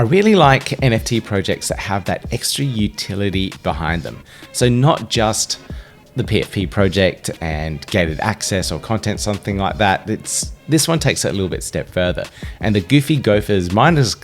I really like NFT projects that have that extra utility behind them. So not just the PFP project and gated access or content, something like that. This one takes it a little bit step further. And the Goofy Gophers Mining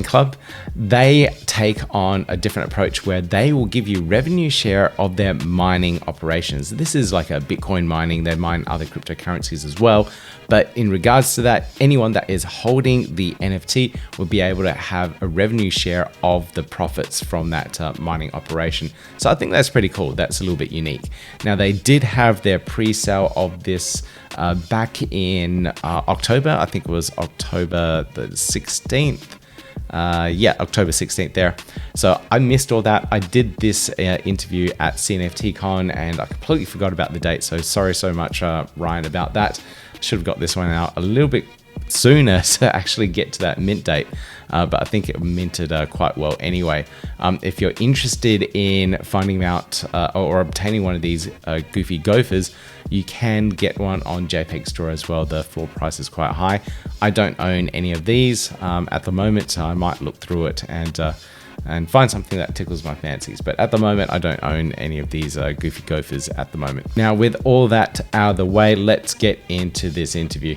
Club, they take on a different approach where they will give you revenue share of their mining operations. This is like a Bitcoin mining, they mine other cryptocurrencies as well. But in regards to that, anyone that is holding the NFT will be able to have a revenue share of the profits from that mining operation. So I think that's pretty cool. That's a little bit unique. Now, they did have their pre-sale of this back in October. I think it was October the 16th. October 16th there. So I missed all that. I did this interview at CNFTCon and I completely forgot about the date. So sorry so much, Ryan, about that. Should have got this one out a little bit sooner to actually get to that mint date. But I think it minted quite well anyway. If you're interested in finding out or obtaining one of these Goofy Gophers, you can get one on JPEG Store as well. The floor price is quite high. I don't own any of these at the moment, so I might look through it and find something that tickles my fancies. But at the moment, I don't own any of these Goofy Gophers at the moment. Now, with all that out of the way, let's get into this interview.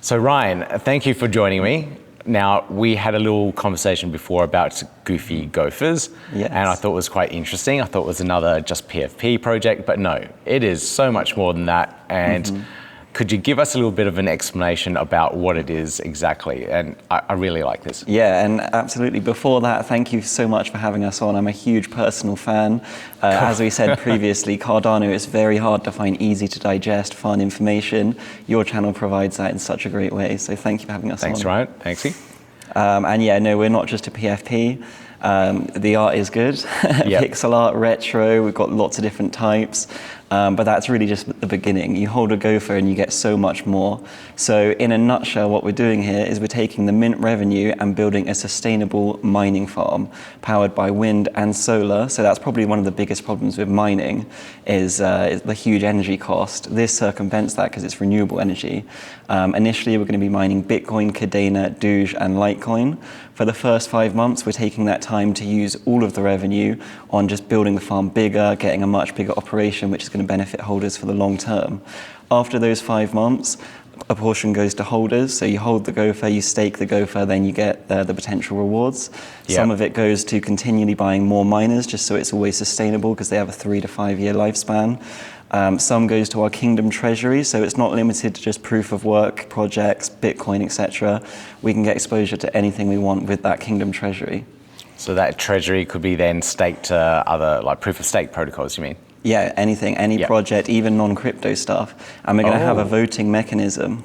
So Ryan, thank you for joining me. Now, we had a little conversation before about Goofy Gophers, yes. And I thought it was quite interesting. I thought it was another just PFP project, but no, it is so much more than that. And could you give us a little bit of an explanation about what it is exactly? And I really like this. Yeah, and absolutely. Before that, thank you so much for having us on. I'm a huge personal fan. As we said previously, Cardano is very hard to find easy to digest, fun information. Your channel provides that in such a great way. So thank you for having us on. Thanks, Ryan. Thanks. And yeah, no, we're not just a PFP. The art is good. Yep. Pixel art, retro, we've got lots of different types. But that's really just the beginning. You hold a gopher and you get so much more. So in a nutshell, what we're doing here is we're taking the mint revenue and building a sustainable mining farm powered by wind and solar. So that's probably one of the biggest problems with mining is the huge energy cost. This circumvents that because it's renewable energy. Initially, we're going to be mining Bitcoin, Cardano, ADAOZ, and Litecoin. For the first 5 months, we're taking that time to use all of the revenue on just building the farm bigger, getting a much bigger operation, which is going to benefit holders for the long term. After those 5 months, a portion goes to holders. So you hold the gopher, you stake the gopher, then you get the potential rewards. Yep. Some of it goes to continually buying more miners, just so it's always sustainable because they have a 3 to 5 year lifespan. Some goes to our Kingdom Treasury, so it's not limited to just proof of work projects, Bitcoin, etc. We can get exposure to anything we want with that Kingdom Treasury. So that treasury could be then staked to other like proof of stake protocols, you mean? Yeah, anything, any project, even non-crypto stuff. And we're going to have a voting mechanism.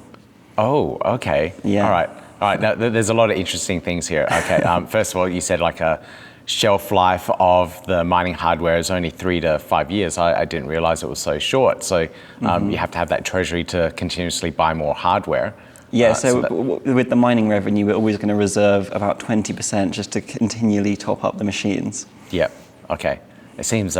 Oh, okay. Yeah. All right. Now, there's a lot of interesting things here. Okay. First of all, you said like a shelf life of the mining hardware is only 3 to 5 years. I didn't realize it was so short. So you have to have that treasury to continuously buy more hardware. Yeah, with the mining revenue, we're always going to reserve about 20% just to continually top up the machines. Yeah, okay. It seems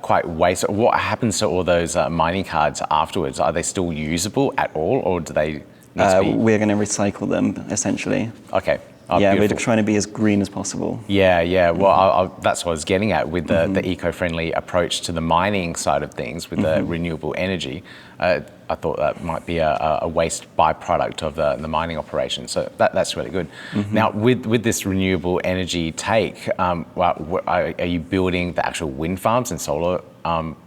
quite wasteful. What happens to all those mining cards afterwards? Are they still usable at all, or do they need to be? We're going to recycle them, essentially. Okay. Yeah, beautiful. we're trying to be as green as possible. Yeah. Well, that's what I was getting at with the eco-friendly approach to the mining side of things with the renewable energy. I thought that might be a waste byproduct of the mining operation. So that's really good. Now, with this renewable energy take, are you building the actual wind farms and solar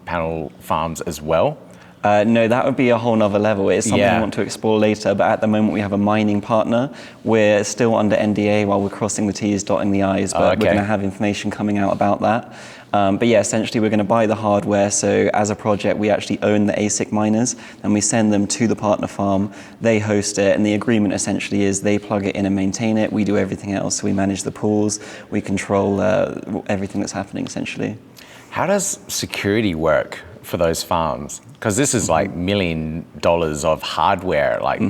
panel farms as well? No, that would be a whole nother level. It's something I want to explore later, but at the moment we have a mining partner. We're still under NDA while we're crossing the T's, dotting the I's, but we're going to have information coming out about that. But yeah, essentially we're going to buy the hardware. So as a project, we actually own the ASIC miners and we send them to the partner farm. They host it, and the agreement essentially is they plug it in and maintain it. We do everything else. So we manage the pools, we control everything that's happening essentially. How does security work for those farms? Because this is like $1 million of hardware. Like,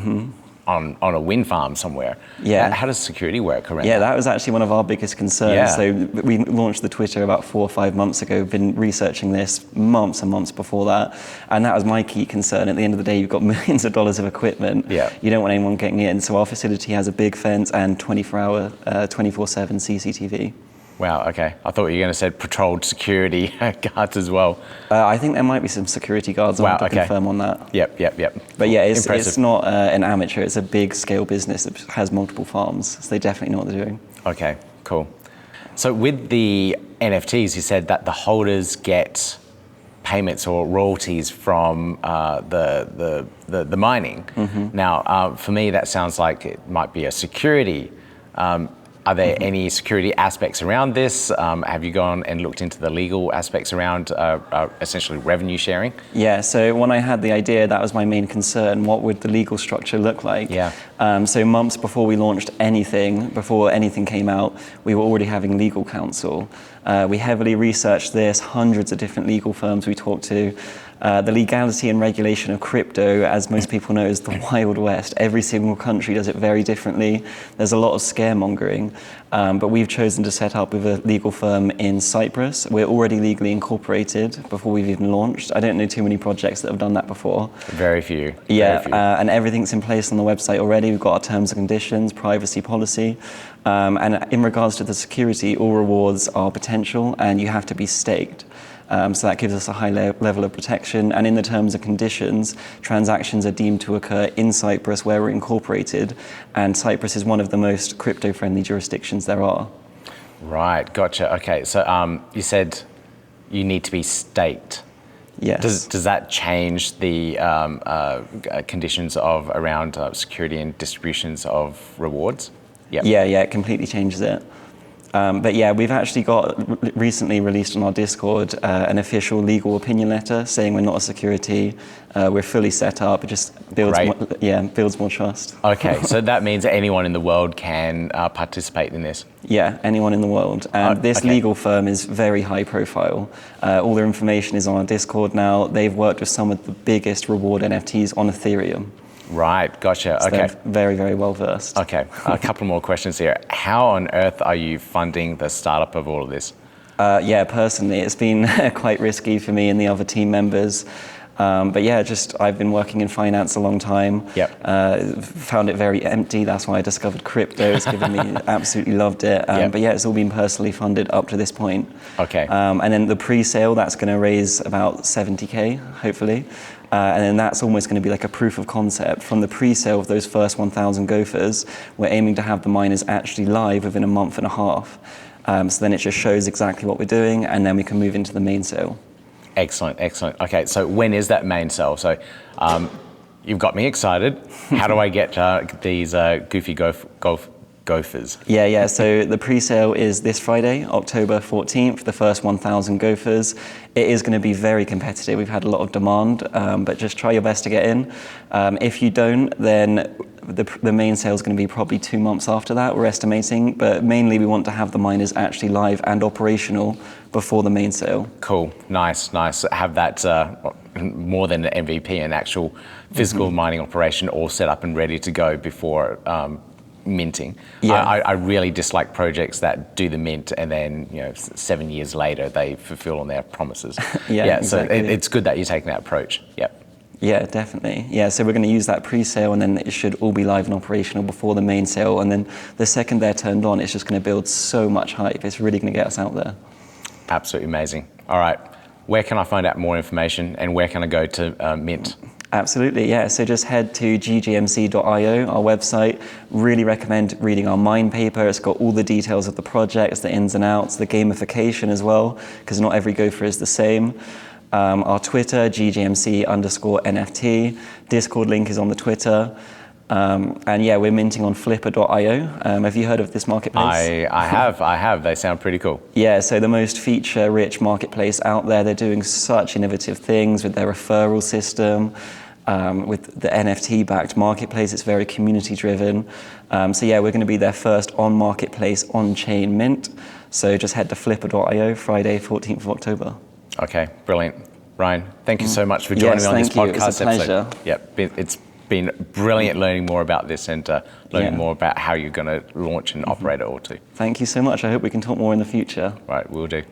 on a wind farm somewhere. Yeah. How does security work around that? That was actually one of our biggest concerns. Yeah. So we launched the Twitter about 4 or 5 months ago. We've been researching this months and months before that. And that was my key concern. At the end of the day, you've got millions of dollars of equipment. Yeah. You don't want anyone getting in. So our facility has a big fence and 24/7 CCTV. Wow, okay. I thought you were going to say patrolled security guards as well. I think there might be some security guards. I'll have to confirm on that. Yep. But yeah, it's not an amateur. It's a big scale business that has multiple farms. So they definitely know what they're doing. Okay, cool. So with the NFTs, you said that the holders get payments or royalties from the mining. Now, for me, that sounds like it might be a security. Are there any security aspects around this? Have you gone and looked into the legal aspects around essentially revenue sharing? Yeah, so when I had the idea, that was my main concern. What would the legal structure look like? Yeah. So months before we launched anything, before anything came out, we were already having legal counsel. We heavily researched this, hundreds of different legal firms we talked to. The legality and regulation of crypto, as most people know, is the Wild West. Every single country does it very differently. There's a lot of scaremongering, but we've chosen to set up with a legal firm in Cyprus. We're already legally incorporated before we've even launched. I don't know too many projects that have done that before. Very few. Yeah, Very few. And everything's in place on the website already. We've got our terms and conditions, privacy policy. And in regards to the security, all rewards are potential and you have to be staked. So that gives us a high level of protection. And in the terms and conditions, transactions are deemed to occur in Cyprus where we're incorporated. And Cyprus is one of the most crypto-friendly jurisdictions there are. Right, gotcha. Okay, so you said you need to be staked. Yes. Does that change the conditions of around security and distributions of rewards? Yep. Yeah, it completely changes it. But yeah, we've actually got recently released on our Discord an official legal opinion letter saying we're not a security, we're fully set up. It just builds builds more trust. Okay, so that means anyone in the world can participate in this? Yeah, anyone in the world. And this legal firm is very high profile. All their information is on our Discord now. They've worked with some of the biggest reward NFTs on Ethereum. Right, gotcha. So okay. They're very, very well versed. Okay, a couple more questions here. How on earth are you funding the startup of all of this? Yeah, personally, it's been quite risky for me and the other team members. But yeah, I've been working in finance a long time. Yep. Found it very empty. That's why I discovered crypto. It's given me, absolutely loved it. Yep. But yeah, it's all been personally funded up to this point. Okay. And then the pre-sale, that's going to raise about 70K, hopefully. And then that's almost going to be like a proof of concept. From the pre-sale of those first 1,000 gophers, we're aiming to have the miners actually live within a month and a half. So then it just shows exactly what we're doing, and then we can move into the main sale. Excellent. Okay, so when is that main sale? So you've got me excited. How do I get these Goofy Gophers? Yeah. So the pre-sale is this Friday, October 14th, the first 1,000 gophers. It is going to be very competitive. We've had a lot of demand, but just try your best to get in. If you don't, then the main sale is going to be probably 2 months after that, we're estimating. But mainly we want to have the miners actually live and operational before the main sale. Cool, nice. Have that more than an MVP, an actual physical mining operation all set up and ready to go before minting. Yeah. I really dislike projects that do the mint and then 7 years later they fulfill on their promises. Exactly. So it's good that you're taking that approach. Yep. Yeah, definitely. Yeah, so we're going to use that pre-sale and then it should all be live and operational before the main sale. And then the second they're turned on, it's just going to build so much hype. It's really going to get us out there. Absolutely amazing. All right, where can I find out more information and where can I go to mint? Absolutely, yeah. So just head to ggmc.io, our website. Really recommend reading our mine paper. It's got all the details of the projects, the ins and outs, the gamification as well, because not every gopher is the same. Our Twitter, ggmc_NFT. Discord link is on the Twitter. And yeah, we're minting on flipper.io. Have you heard of this marketplace? I have. They sound pretty cool. Yeah, so the most feature-rich marketplace out there. They're doing such innovative things with their referral system, with the NFT-backed marketplace. It's very community-driven. So yeah, we're going to be their first on-marketplace, on-chain mint. So just head to flipper.io, Friday, 14th of October. Okay, brilliant. Ryan, thank you so much for joining me on this podcast episode. It's a pleasure. Yep, it's been brilliant learning more about this and learning more about how you're going to launch and operate it all too. Thank you so much. I hope we can talk more in the future. Right, we'll do.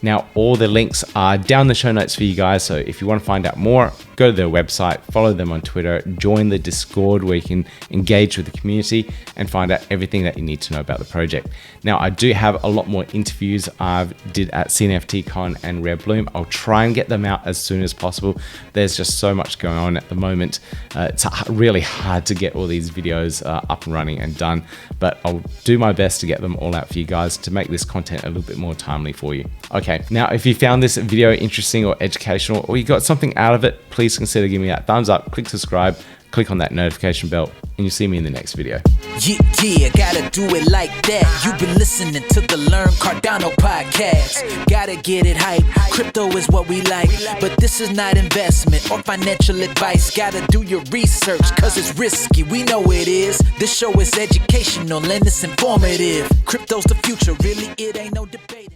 Now, all the links are down in the show notes for you guys. So if you want to find out more, go to their website, follow them on Twitter, join the Discord where you can engage with the community and find out everything that you need to know about the project. Now, I do have a lot more interviews I've did at CNFTCon and Rare Bloom. I'll try and get them out as soon as possible. There's just so much going on at the moment. It's really hard to get all these videos up and running and done, but I'll do my best to get them all out for you guys to make this content a little bit more timely for you. Okay, now if you found this video interesting or educational, or you got something out of it, please consider giving me that thumbs up, click subscribe, click on that notification bell, and you'll see me in the next video. Yeah, gotta do it like that. You've been listening to the Learn Cardano podcast. Gotta get it hype. Crypto is what we like, but this is not investment or financial advice. Gotta do your research, cause it's risky. We know it is. This show is educational and it's informative. Crypto's the future, really, it ain't no debating.